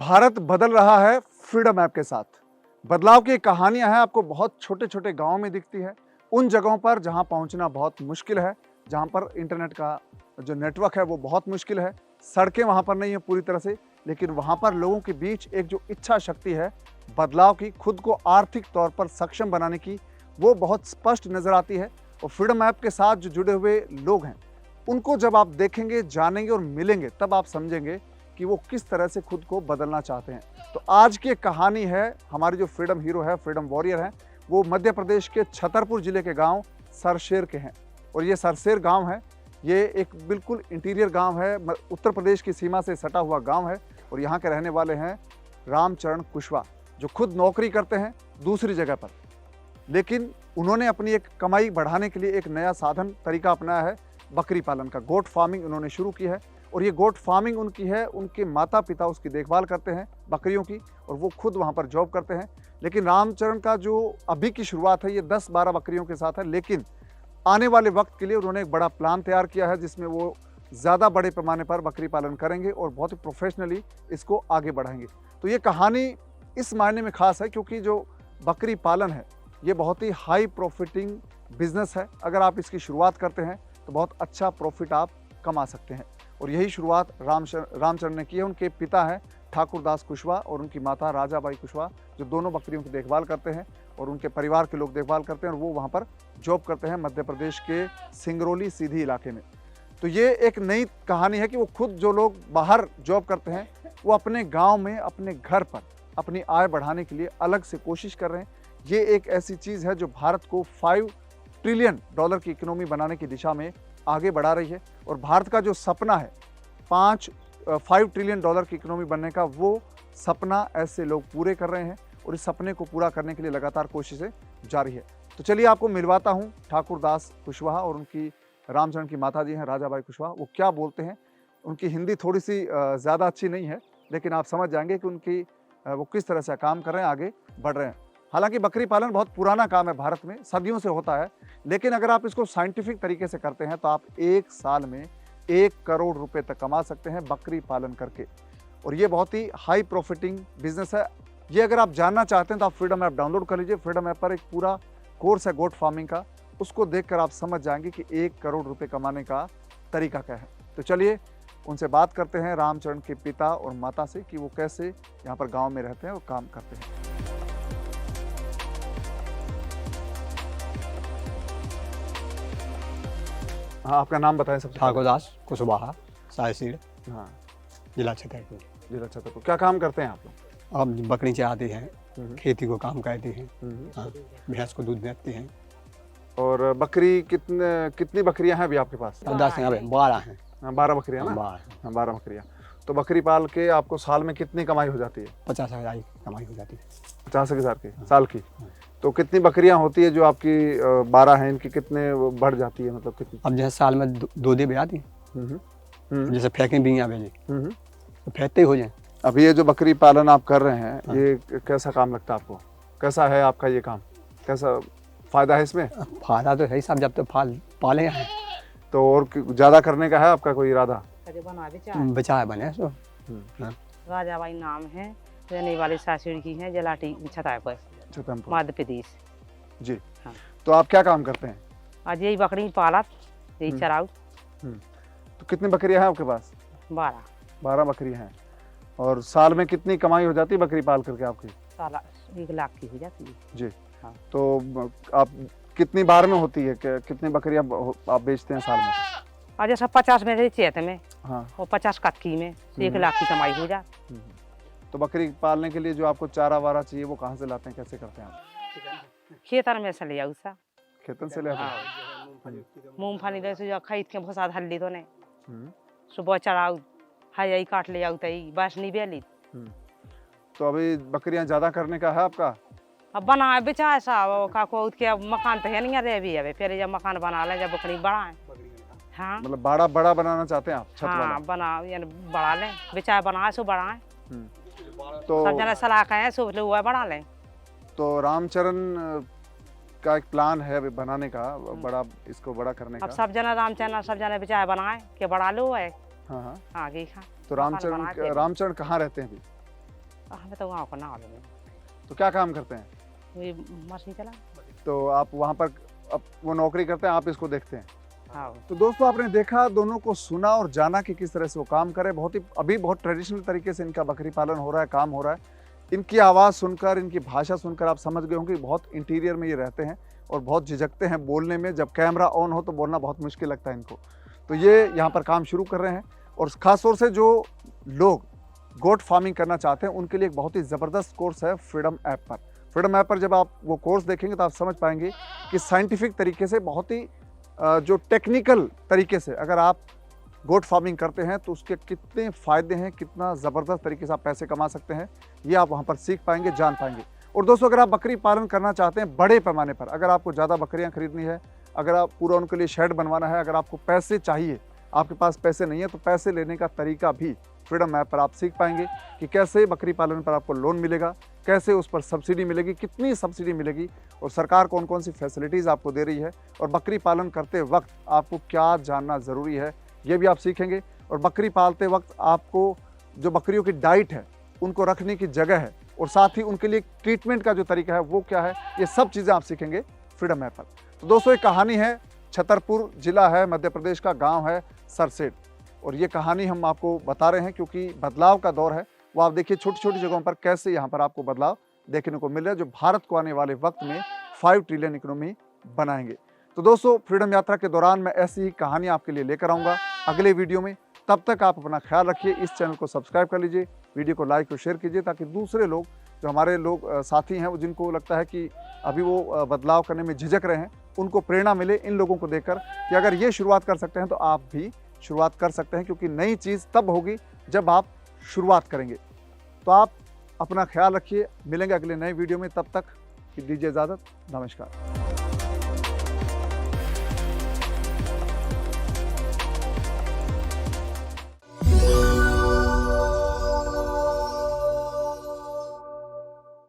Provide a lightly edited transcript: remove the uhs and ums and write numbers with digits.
भारत बदल रहा है फ्रीडम ऐप के साथ। बदलाव की कहानियां हैं, आपको बहुत छोटे छोटे गांवों में दिखती है, उन जगहों पर जहां पहुंचना बहुत मुश्किल है, जहां पर इंटरनेट का जो नेटवर्क है वो बहुत मुश्किल है, सड़कें वहां पर नहीं है पूरी तरह से, लेकिन वहां पर लोगों के बीच एक जो इच्छा शक्ति है बदलाव की, खुद को आर्थिक तौर पर सक्षम बनाने की, वो बहुत स्पष्ट नजर आती है। और फ्रीडम ऐप के साथ जो जुड़े हुए लोग हैं उनको जब आप देखेंगे, जानेंगे और मिलेंगे, तब आप समझेंगे कि वो किस तरह से खुद को बदलना चाहते हैं। तो आज की एक कहानी है, हमारे जो फ्रीडम हीरो है, फ्रीडम वॉरियर हैं, वो मध्य प्रदेश के छतरपुर जिले के गांव सरसेर के हैं। और ये सरसेर गांव है, ये एक बिल्कुल इंटीरियर गांव है, उत्तर प्रदेश की सीमा से सटा हुआ गांव है। और यहाँ के रहने वाले हैं रामचरण कुशवाहा, जो खुद नौकरी करते हैं दूसरी जगह पर, लेकिन उन्होंने अपनी एक कमाई बढ़ाने के लिए एक नया साधन तरीका अपनाया है, बकरी पालन का। गोट फार्मिंग उन्होंने शुरू की है और ये गोट फार्मिंग उनकी है, उनके माता पिता उसकी देखभाल करते हैं बकरियों की, और वो खुद वहाँ पर जॉब करते हैं। लेकिन रामचरण का जो अभी की शुरुआत है ये 10-12 बकरियों के साथ है, लेकिन आने वाले वक्त के लिए उन्होंने एक बड़ा प्लान तैयार किया है जिसमें वो ज़्यादा बड़े पैमाने पर बकरी पालन करेंगे और बहुत ही प्रोफेशनली इसको आगे बढ़ाएंगे। तो ये कहानी इस मायने में खास है क्योंकि जो बकरी पालन है ये बहुत ही हाई प्रॉफिटिंग बिजनेस है। अगर आप इसकी शुरुआत करते हैं तो बहुत अच्छा प्रॉफिट आप कमा सकते हैं। और यही शुरुआत रामचरण ने की है। उनके पिता हैं ठाकुरदास कुशवाहा और उनकी माता राजाबाई कुशवाहा, जो दोनों बकरियों की देखभाल करते हैं और उनके परिवार के लोग देखभाल करते हैं, और वो वहाँ पर जॉब करते हैं मध्य प्रदेश के सिंगरौली सीधी इलाके में। तो ये एक नई कहानी है कि वो खुद, जो लोग बाहर जॉब करते हैं, वो अपने गाँव में, अपने घर पर अपनी आय बढ़ाने के लिए अलग से कोशिश कर रहे हैं। ये एक ऐसी चीज़ है जो भारत को $5 ट्रिलियन की इकोनॉमी बनाने की दिशा में आगे बढ़ा रही है। और भारत का जो सपना है 5 ट्रिलियन की इकोनॉमी बनने का, वो सपना ऐसे लोग पूरे कर रहे हैं और इस सपने को पूरा करने के लिए लगातार कोशिशें जारी है। तो चलिए आपको मिलवाता हूँ ठाकुरदास कुशवाहा और उनकी रामचरण की माता जी हैं राजाबाई कुशवाहा। वो क्या बोलते हैं, उनकी हिंदी थोड़ी सी ज़्यादा अच्छी नहीं है, लेकिन आप समझ जाएंगे कि उनकी वो किस तरह से काम कर रहे हैं, आगे बढ़ रहे हैं। हालांकि बकरी पालन बहुत पुराना काम है, भारत में सदियों से होता है, लेकिन अगर आप इसको साइंटिफिक तरीके से करते हैं तो आप एक साल में 1 करोड़ रुपए तक कमा सकते हैं बकरी पालन करके। और ये बहुत ही हाई प्रॉफिटिंग बिजनेस है। ये अगर आप जानना चाहते हैं तो आप फ्रीडम ऐप डाउनलोड कर लीजिए। फ्रीडम ऐप पर एक पूरा कोर्स है गोट फार्मिंग का, उसको देखकर आप समझ जाएंगे कि 1 करोड़ रुपए कमाने का तरीका क्या है। तो चलिए उनसे बात करते हैं, रामचरण के पिता और माता से, कि वो कैसे यहाँ पर गाँव में रहते हैं और काम करते हैं। हाँ, आपका नाम बताएं सबसे। ठाकुरदास कुशवाहा, सरसेर, हाँ, जिला छतरपुर। जिला छतरपुर। क्या काम करते हैं आप लोग? अब बकरी चराते हैं, खेती को काम करते हैं, हाँ, भैंस को दूध बेचते हैं। और बकरी कितनी बकरियां हैं अभी आपके पास? 10 हैं, 12 हैं। 12 बकरियां ना? 12 बकरियां। तो बकरी पाल के आपको साल में कितनी कमाई हो जाती है? 50,000 की कमाई हो जाती है। 50,000 की साल की। तो कितनी बकरियां होती है जो आपकी 12 हैं, इनकी कितने बढ़ जाती है, मतलब कितनी? अब जैसे साल में 2 दे आती है, जैसे फेंकें भी यहाँ भेजे तो फेंकते ही हो जाए। अभी ये जो बकरी पालन आप कर रहे हैं, ये कैसा काम लगता है आपको? कैसा है आपका ये काम? कैसा फायदा है इसमें? फायदा तो है ही साहब, जब तक पाले हैं। तो और ज़्यादा करने का है आपका कोई इरादा? बचा है बने सो। राजाबाई नाम है, रहने वाले सरसेर की हैं, जलाटी छतरपुर, मध्य प्रदेश जी। हाँ। तो आप क्या काम करते हैं? आज यही बकरी पालत, यही चराऊ। तो कितनी बकरियां हैं आपके पास? 12 बकरियां हैं। और साल में कितनी कमाई हो जाती है बकरी पाल करके आपकी? साल 1 लाख की हो जाती है जी। हाँ। तो आप कितनी बार में होती है, कितनी बकरियां आप बेचते हैं साल में? आज जैसा 50 में चेत में, हाँ, और 50 कत्की में 1 लाख की कमाई हो जाती। तो बकरी पालने के लिए जो आपको चारा वारा चाहिए वो कहाँ से लाते हैं, कैसे करते हैं आप? खेतर में से ले आऊ सा, खेतन से ले आते हैं? मूंगफली ले से खरीद के भूसा धर ली तो ने, सुबह चराऊ, हाई यही काट ले आऊ, तई बस नहीं बेली। तो अभी बकरियां ज्यादा करने का है आपका? अब बना बेचा ऐसा का को के मकान तो है नहीं रहे भी है, फिर जब मकान बना ले, जब बकरी बढ़ाए। हाँ, मतलब बड़ा बनाना चाहते हैं आप, छत वाला? हाँ, बना यानी बढ़ा लें, बेचाए बनाए सो बढ़ाए। तो सब जना सलाह कहें सो हुआ बढ़ा लें। तो रामचरण का एक प्लान है अभी बनाने का, बड़ा, इसको बड़ा करने अब का। सब जना रामचरण सब जना बेचाए बनाए के बढ़ा लो है। हाँ हाँ। आगे खा। तो रामचरण कहाँ रहते हैं अभी? हमें तो गाँव को ना आवे तो क्या काम करते हैं? वही मशीन चला। तो आप वहाँ पर वो नौकरी करते हैं, आप इसको देखते हैं। हाँ तो दोस्तों आपने देखा, दोनों को सुना और जाना कि किस तरह से वो काम करे। बहुत ही अभी बहुत ट्रेडिशनल तरीके से इनका बकरी पालन हो रहा है, काम हो रहा है। इनकी आवाज़ सुनकर, इनकी भाषा सुनकर आप समझ गए होंगे बहुत इंटीरियर में ये रहते हैं और बहुत झिझकते हैं बोलने में। जब कैमरा ऑन हो तो बोलना बहुत मुश्किल लगता है इनको। तो ये यहाँ पर काम शुरू कर रहे हैं और ख़ास तौर से जो लोग गोट फार्मिंग करना चाहते हैं उनके लिए एक बहुत ही ज़बरदस्त कोर्स है फ्रीडम ऐप पर। फ्रीडम ऐप पर जब आप वो कोर्स देखेंगे तो आप समझ पाएंगे कि साइंटिफिक तरीके से, बहुत ही जो टेक्निकल तरीके से अगर आप गोट फार्मिंग करते हैं तो उसके कितने फ़ायदे हैं, कितना ज़बरदस्त तरीके से आप पैसे कमा सकते हैं, ये आप वहाँ पर सीख पाएंगे, जान पाएंगे। और दोस्तों अगर आप बकरी पालन करना चाहते हैं बड़े पैमाने पर, अगर आपको ज़्यादा बकरियाँ खरीदनी है, अगर आप पूरा उनके लिए शेड बनवाना है, अगर आपको पैसे चाहिए, आपके पास पैसे नहीं है, तो पैसे लेने का तरीका भी फ्रीडम ऐप पर आप सीख पाएंगे कि कैसे बकरी पालन पर आपको लोन मिलेगा, कैसे उस पर सब्सिडी मिलेगी, कितनी सब्सिडी मिलेगी और सरकार कौन कौन सी फैसिलिटीज़ आपको दे रही है, और बकरी पालन करते वक्त आपको क्या जानना ज़रूरी है, ये भी आप सीखेंगे। और बकरी पालते वक्त आपको जो बकरियों की डाइट है, उनको रखने की जगह है और साथ ही उनके लिए ट्रीटमेंट का जो तरीका है वो क्या है, ये सब चीज़ें आप सीखेंगे फ्रीडम ऐप पर। तो दोस्तों एक कहानी है, छतरपुर जिला है, मध्य प्रदेश का गाँव है सरसेट, और ये कहानी हम आपको बता रहे हैं क्योंकि बदलाव का दौर है। वो आप देखिए छोटी छोटी जगहों पर कैसे यहाँ पर आपको बदलाव देखने को मिल रहा है, जो भारत को आने वाले वक्त में 5 ट्रिलियन इकोनॉमी बनाएंगे। तो दोस्तों फ्रीडम यात्रा के दौरान मैं ऐसी ही कहानियाँ आपके लिए लेकर आऊँगा अगले वीडियो में। तब तक आप अपना ख्याल रखिए, इस चैनल को सब्सक्राइब कर लीजिए, वीडियो को लाइक और शेयर कीजिए, ताकि दूसरे लोग, जो हमारे लोग साथी हैं, जिनको लगता है कि अभी वो बदलाव करने में झिझक रहे हैं, उनको प्रेरणा मिले इन लोगों को देखकर कि अगर ये शुरुआत कर सकते हैं तो आप भी शुरुआत कर सकते हैं, क्योंकि नई चीज़ तब होगी जब आप शुरुआत करेंगे। तो आप अपना ख्याल रखिए, मिलेंगे अगले नए वीडियो में, तब तक दीजिए इजाज़त, नमस्कार।